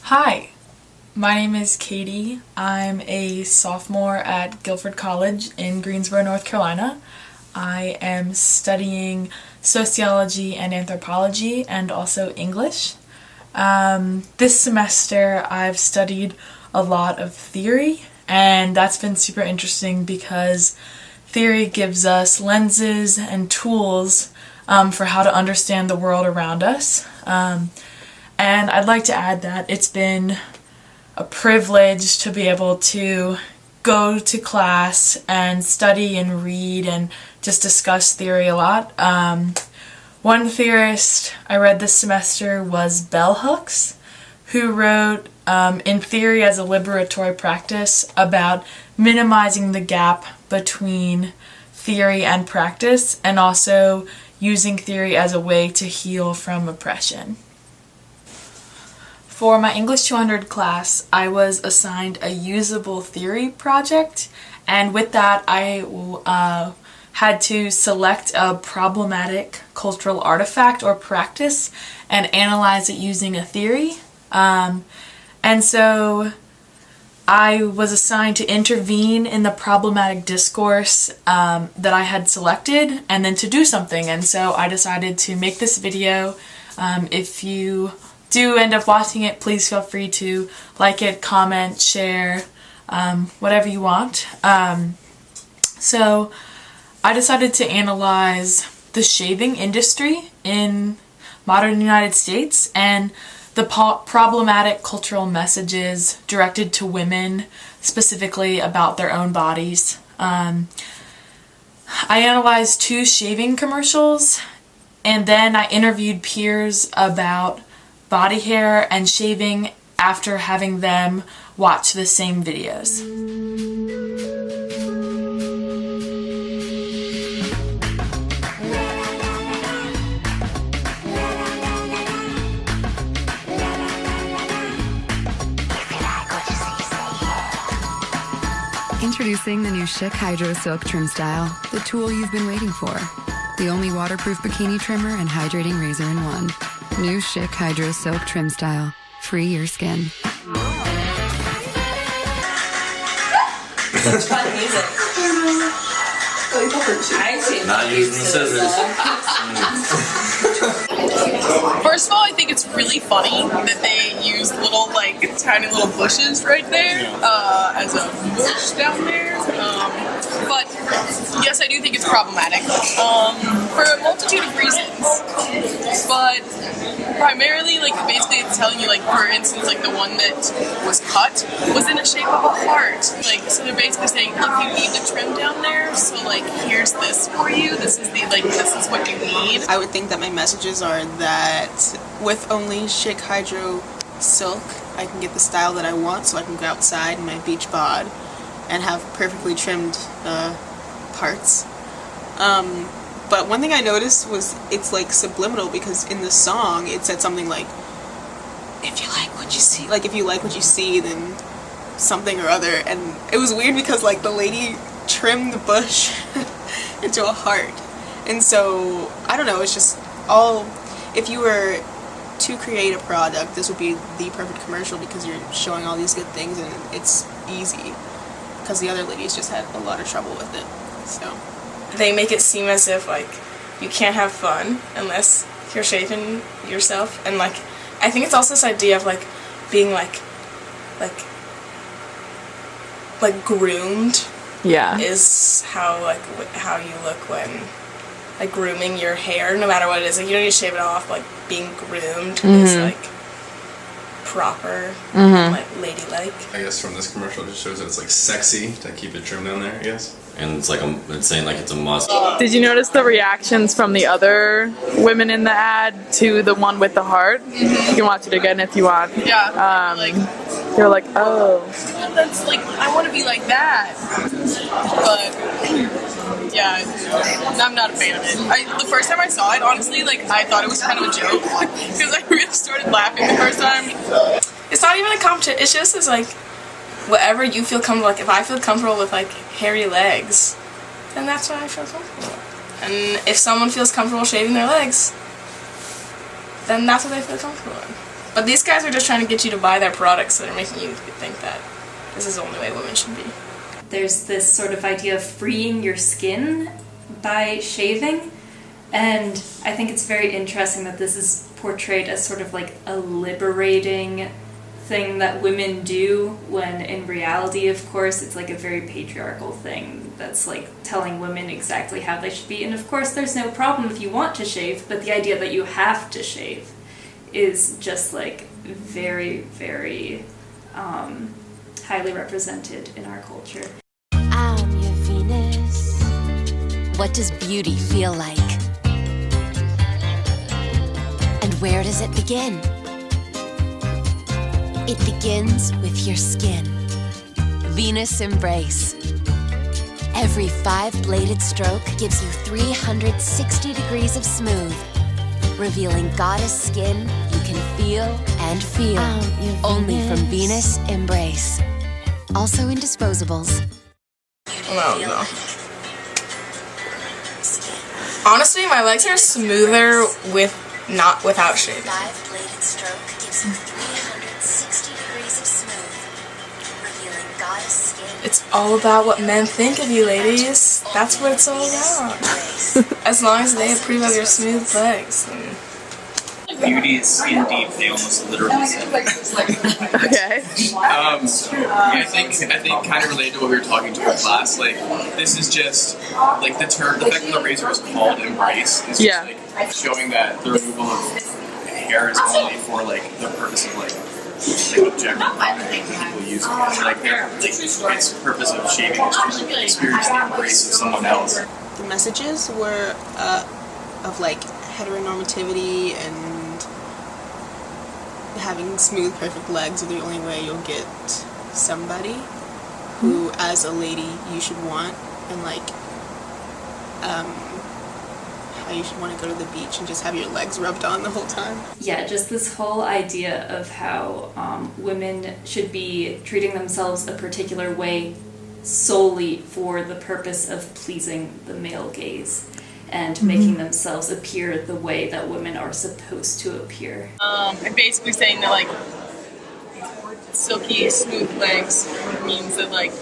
Hi, my name is Katie. I'm a sophomore at Guilford College in Greensboro, North Carolina. I am studying sociology and anthropology and also English. This semester I've studied a lot of theory, and that's been super interesting because theory gives us lenses and tools for how to understand the world around us. And I'd like to add that it's been a privilege to be able to go to class and study and read and just discuss theory a lot. One theorist I read this semester was bell hooks, who wrote In Theory as a Liberatory Practice about minimizing the gap between theory and practice and also using theory as a way to heal from oppression. For my English 200 class, I was assigned a usable theory project, and with that I had to select a problematic cultural artifact or practice and analyze it using a theory. And so I was assigned to intervene in the problematic discourse that I had selected and then to do something, and so I decided to make this video. If you do end up watching it, please feel free to like it, comment, share, whatever you want. So I decided to analyze the shaving industry in modern United States and the problematic cultural messages directed to women, specifically about their own bodies. I analyzed 2 shaving commercials, and then I interviewed peers about body hair and shaving after having them watch the same videos. Introducing the new Schick Hydro Silk Trim Style, the tool you've been waiting for. The only waterproof bikini trimmer and hydrating razor in one. New Schick Hydro Silk Trim Style. Free your skin. Such fun music. Not using scissors. First of all, I think it's really funny that they use little, tiny little bushes right there as a bush down there. But yes, I do think it's problematic for a multitude of reasons. But primarily, basically it's telling you, for instance, the one that was cut was in the shape of a heart. So they're basically saying, look, you need to trim down there, so, here's this for you. This is this is what you need. I would think that my messages are that with only Schick Hydro Silk, I can get the style that I want, so I can go outside in my beach bod and have perfectly trimmed parts. But one thing I noticed was it's subliminal, because in the song it said something like, if you like what you see, if you like what you see, then something or other. And it was weird because the lady trimmed the bush into a heart. And so, I don't know, it's just if you were to create a product, this would be the perfect commercial, because you're showing all these good things and it's easy. Because the other ladies just had a lot of trouble with it. So they make it seem as if you can't have fun unless you're shaving yourself, and I think it's also this idea of being groomed. Yeah. Is how you look when grooming your hair, no matter what it is. You don't need to shave it off. Being groomed is proper, and ladylike. I guess from this commercial it just shows that it's sexy to keep it trimmed down there, I guess. And it's it's saying it's a must. Did you notice the reactions from the other women in the ad to the one with the heart? You can watch it again if you want. Yeah. They're like, oh. That's I want to be like that. But yeah, I'm not a fan of it. The first time I saw it, honestly, I thought it was kind of a joke, because I really started laughing the first time. It's not even a competition. It's just whatever you feel comfortable. If I feel comfortable with hairy legs, then that's what I feel comfortable with. And if someone feels comfortable shaving their legs, then that's what they feel comfortable with. But these guys are just trying to get you to buy their products, so they're making you think that this is the only way women should be. There's this sort of idea of freeing your skin by shaving, and I think it's very interesting that this is portrayed as sort of like a liberating thing that women do, when in reality, of course, it's like a very patriarchal thing that's like telling women exactly how they should be. And of course there's no problem if you want to shave, but the idea that you have to shave is just like very, very highly represented in our culture. I'm your Venus. What does beauty feel like? And where does it begin? It begins with your skin. Venus Embrace. Every 5-bladed stroke gives you 360 degrees of smooth, revealing goddess skin you can feel and feel. Only from Venus Embrace. Also in disposables. No. Honestly, my legs are smoother not without shaving. 5-bladed stroke gives you 360 degrees of smooth, revealing goddess skin. It's all about what men think of you, ladies. That's what it's all about. As long as they approve of your smooth legs. Beauty is skin deep, they almost literally said. Okay. I think kind of related to what we were talking to in class, like, this is just, like, the fact that the razor is called Embrace is just, like, showing that the removal of hair is only for, like, the purpose of, like objective that people use it. Like, its purpose of shaving is just to experience the embrace of someone else. The messages were of, like, heteronormativity and having smooth, perfect legs are the only way you'll get somebody who, as a lady, you should want, and like how you should want to go to the beach and just have your legs rubbed on the whole time. Yeah, just this whole idea of how women should be treating themselves a particular way solely for the purpose of pleasing the male gaze and making themselves appear the way that women are supposed to appear. I'm basically saying that, like, silky, smooth legs means that, like,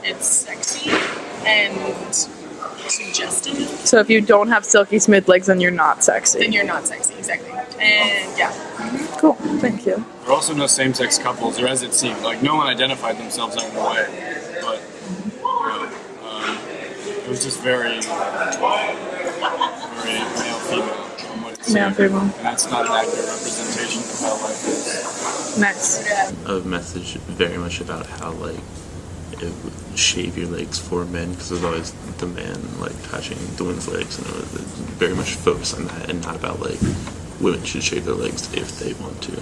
it's sexy and suggestive. So if you don't have silky smooth legs, then you're not sexy. Then you're not sexy, exactly. And yeah. Cool, thank you. There are also no same-sex couples, or as it seemed. Like, no one identified themselves that way, but it was just very male-female. Male-female. And that's not an accurate representation of how life is. Nice. A message very much about how, like, shave your legs for men, because there's always the man, like, touching the women's legs, and it was very much focused on that, and not about, like, women should shave their legs if they want to,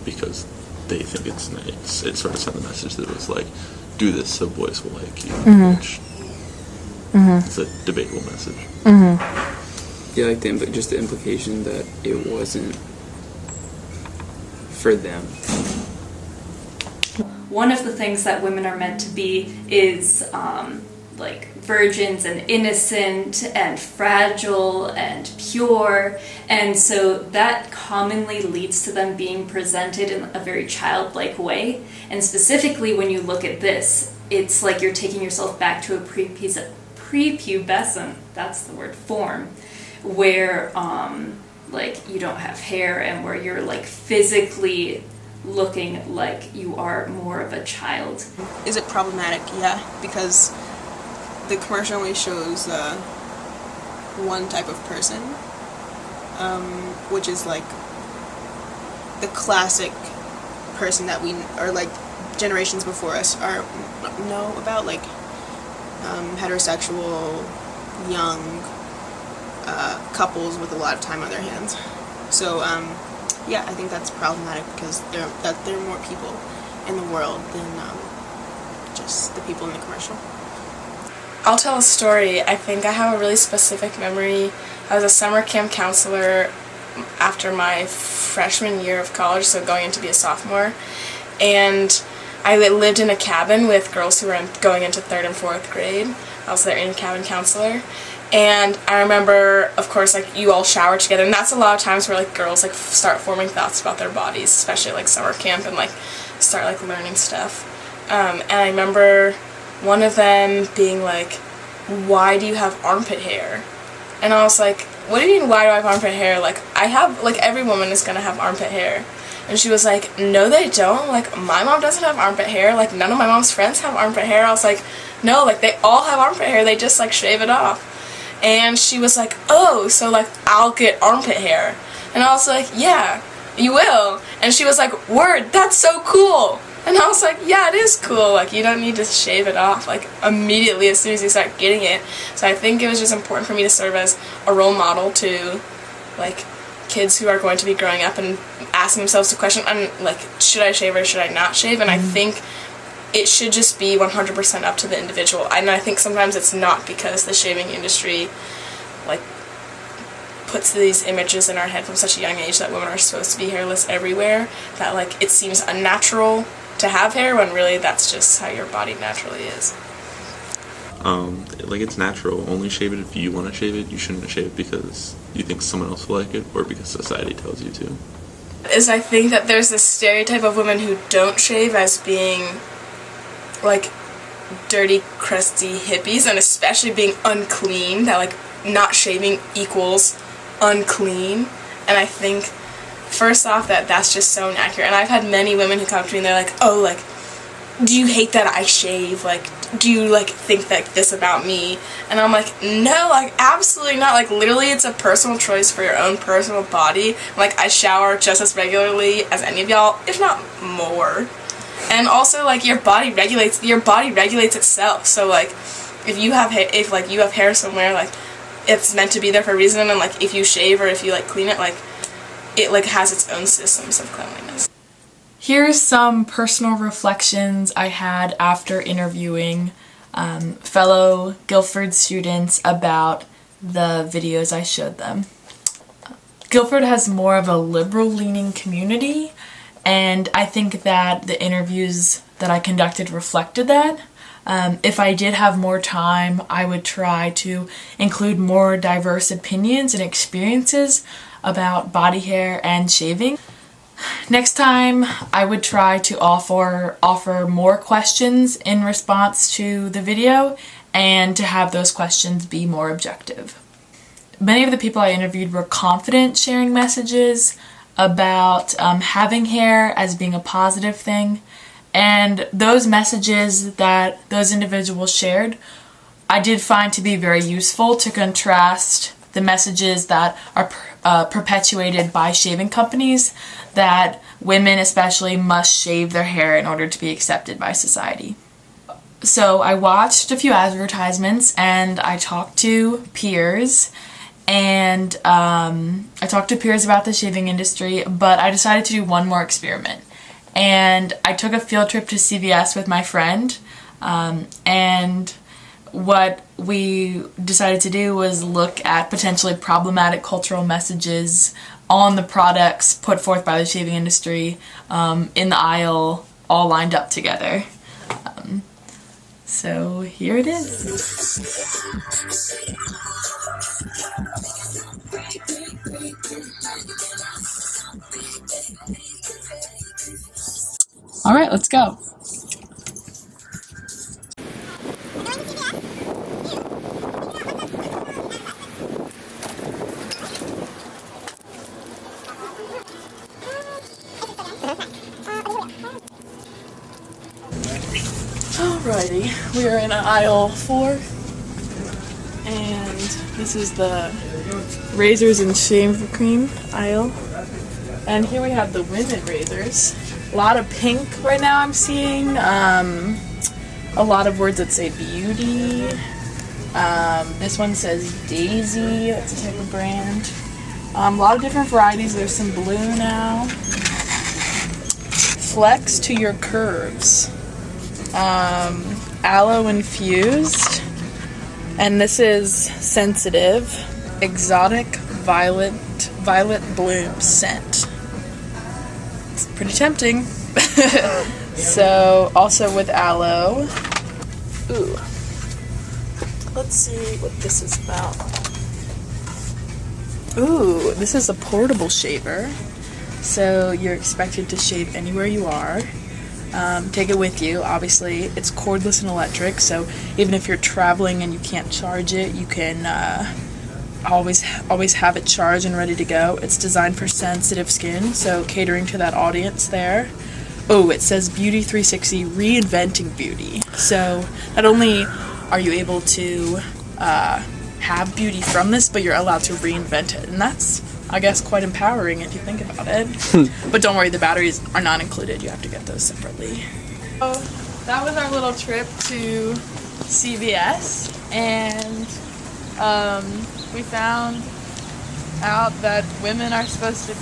because they think it's nice. It sort of sent the message that it was like, do this so boys will like you, which is a debatable message. Yeah, like just the implication that it wasn't for them. One of the things that women are meant to be is like virgins and innocent and fragile and pure, and so that commonly leads to them being presented in a very childlike way. And specifically when you look at this, it's like you're taking yourself back to a prepubescent, that's the word, form, where like you don't have hair and where you're like physically looking like you are more of a child. Is it problematic? Yeah, because the commercial only shows one type of person, which is like the classic person that we, or like generations before us know about, like heterosexual young couples with a lot of time on their hands. So yeah, I think that's problematic because there are more people in the world than just the people in the commercial. I'll tell a story. I think I have a really specific memory. I was a summer camp counselor after my freshman year of college, so going in to be a sophomore, and I lived in a cabin with girls who were going into 3rd and 4th grade. I was their in-cabin counselor, And I remember, of course, like, you all shower together, and that's a lot of times where, like, girls, like, start forming thoughts about their bodies, especially, like, summer camp, and, like, start, like, learning stuff. And I remember one of them being like, why do you have armpit hair? And I was like, what do you mean, why do I have armpit hair? Like, I have, like, every woman is gonna have armpit hair. And she was like, no, they don't. Like, my mom doesn't have armpit hair. Like, none of my mom's friends have armpit hair. I was like, no, like, they all have armpit hair. They just, like, shave it off. And she was like, oh, so, like, I'll get armpit hair. And I was like, yeah, you will. And she was like, word, that's so cool. And I was like, yeah, it is cool. Like, you don't need to shave it off, like, immediately as soon as you start getting it. So I think it was just important for me to serve as a role model to, like, kids who are going to be growing up and asking themselves the question, like, should I shave or should I not shave? And I think it should just be 100% up to the individual. And I think sometimes it's not, because the shaving industry, like, puts these images in our head from such a young age that women are supposed to be hairless everywhere, that, like, it seems unnatural to have hair, when really that's just how your body naturally is. Like, it's natural. Only shave it if you want to shave it. You shouldn't shave it because you think someone else will like it, or because society tells you to. I think that there's this stereotype of women who don't shave as being, like, dirty, crusty hippies, and especially being unclean, that, like, not shaving equals unclean. And I think, first off, that's just so inaccurate. And I've had many women who come up to me and they're like, oh, like, do you hate that I shave? Like, do you, like, think like this about me? And I'm like, no, like, absolutely not. Like, literally, it's a personal choice for your own personal body. Like, I shower just as regularly as any of y'all, if not more. And also, like, your body regulates itself. So, like, if you have hair somewhere, like, it's meant to be there for a reason. And, like, if you shave or if you, like, clean it, like, it, like, has its own systems of cleanliness. Here's some personal reflections I had after interviewing fellow Guilford students about the videos I showed them. Guilford has more of a liberal-leaning community, and I think that the interviews that I conducted reflected that. If I did have more time, I would try to include more diverse opinions and experiences about body hair and shaving. Next time, I would try to offer more questions in response to the video, and to have those questions be more objective. Many of the people I interviewed were confident sharing messages about having hair as being a positive thing, and those messages that those individuals shared, I did find to be very useful to contrast the messages that are perpetuated by shaving companies, that women especially must shave their hair in order to be accepted by society. So I watched a few advertisements and I talked to peers, and I talked to peers about the shaving industry, but I decided to do one more experiment. And I took a field trip to CVS with my friend, and what we decided to do was look at potentially problematic cultural messages on the products put forth by the shaving industry in the aisle, all lined up together. So here it is. All right, let's go. Alrighty, we are in aisle 4, and this is the razors and shave cream aisle. And here we have the women razors. A lot of pink right now I'm seeing. A lot of words that say beauty. This one says Daisy, that's a type of brand. A lot of different varieties. There's some blue now. Flex to your curves. Aloe infused. And this is sensitive. Exotic violet bloom scent. It's pretty tempting. So, also with aloe. Ooh. let's see what this is about. Ooh, this is a portable shaver. So you're expected to shave anywhere you are. Take it with you. Obviously, it's cordless and electric, so even if you're traveling and you can't charge it, you can always have it charged and ready to go. It's designed for sensitive skin, so catering to that audience there. Oh, it says Beauty 360, reinventing beauty. So not only are you able to have beauty from this, but you're allowed to reinvent it, and that's, I guess, quite empowering if you think about it. But don't worry, the batteries are not included. You have to get those separately. So that was our little trip to CVS, and we found out that women are supposed to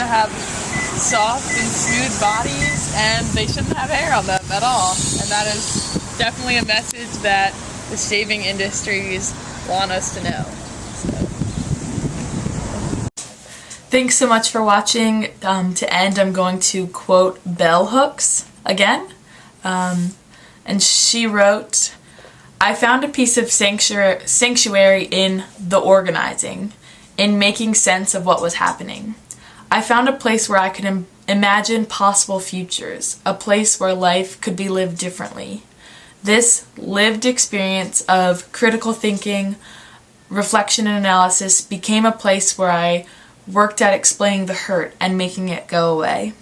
have soft and smooth bodies, and they shouldn't have hair on them at all. And that is definitely a message that the shaving industries want us to know. Thanks so much for watching. To end, I'm going to quote Bell Hooks again. And she wrote, "I found a piece of sanctuary in the organizing, in making sense of what was happening. I found a place where I could imagine possible futures, a place where life could be lived differently. This lived experience of critical thinking, reflection and analysis became a place where I worked at explaining the hurt and making it go away.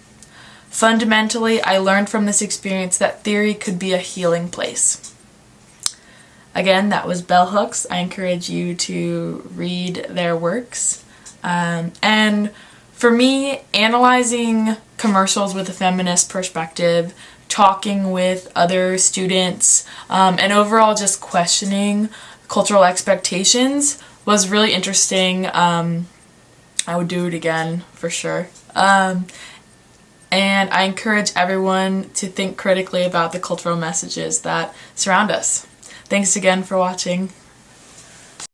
Fundamentally, I learned from this experience that theory could be a healing place." Again, that was Bell Hooks. I encourage you to read their works. And for me, analyzing commercials with a feminist perspective, talking with other students, and overall just questioning cultural expectations was really interesting. I would do it again for sure. And I encourage everyone to think critically about the cultural messages that surround us. Thanks again for watching.